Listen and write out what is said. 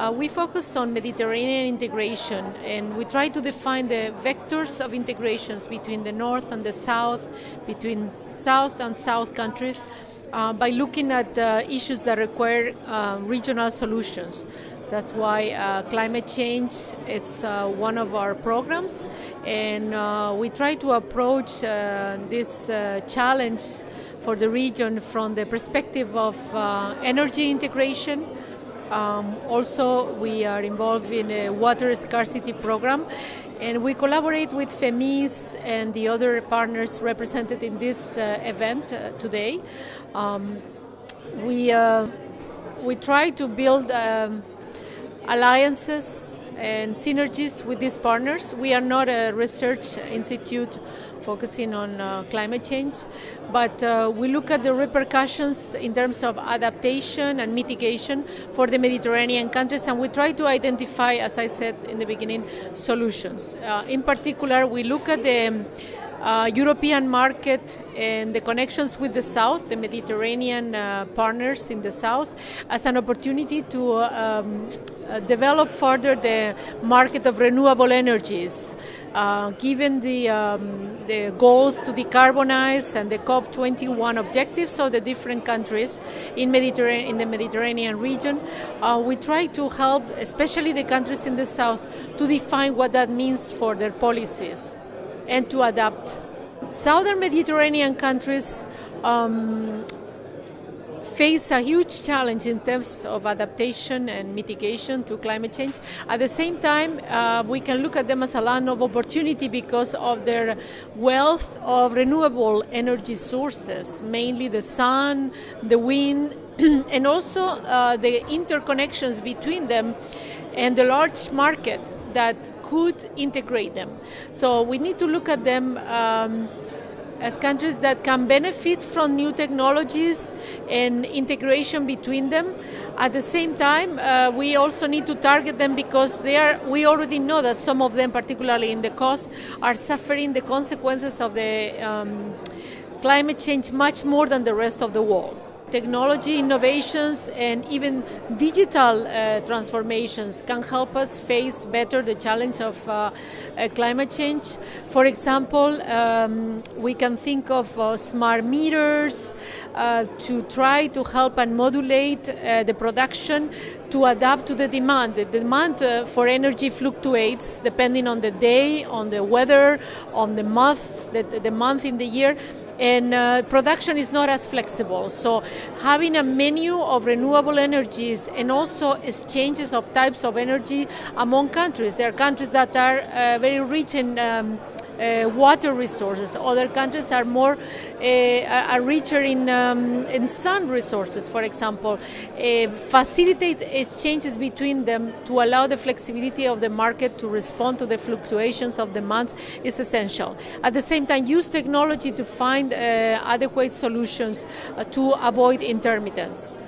We focus on Mediterranean integration, and we try to define the vectors of integrations between the north and the south, between south and south countries, by looking at issues that require regional solutions. That's why climate change it's one of our programs, and we try to approach this challenge for the region from the perspective of energy integration. Also, we are involved in a water scarcity program, and we collaborate with FEMISE and the other partners represented in this event today. We try to build alliances and synergies with these partners. We are not a research institute focusing on climate change, but we look at the repercussions in terms of adaptation and mitigation for the Mediterranean countries, and we try to identify, as I said in the beginning, solutions. In particular, we look at the European market and the connections with the South, the Mediterranean partners in the South, as an opportunity to develop further the market of renewable energies. Given the goals to decarbonize and the COP21 objectives of the different countries in the Mediterranean region, we try to help, especially the countries in the South, to define what that means for their policies and to adapt. Southern Mediterranean countries face a huge challenge in terms of adaptation and mitigation to climate change. At the same time, we can look at them as a land of opportunity because of their wealth of renewable energy sources, mainly the sun, the wind, and also the interconnections between them and the large market that could integrate them. So we need to look at them as countries that can benefit from new technologies and integration between them. At the same time, we also need to target them because we already know that some of them, particularly in the coast, are suffering the consequences of the climate change much more than the rest of the world. Technology innovations and even digital transformations can help us face better the challenge of climate change. For example, we can think of smart meters to try to help and modulate the production to adapt to the demand. The demand for energy fluctuates depending on the day, on the weather, on the month, the month in the year. And production is not as flexible. So having a menu of renewable energies and also exchanges of types of energy among countries. There are countries that are very rich in water resources. Other countries are more are richer in sun resources, for example. Facilitate exchanges between them to allow the flexibility of the market to respond to the fluctuations of demand is essential. At the same time, use technology to find adequate solutions to avoid intermittence.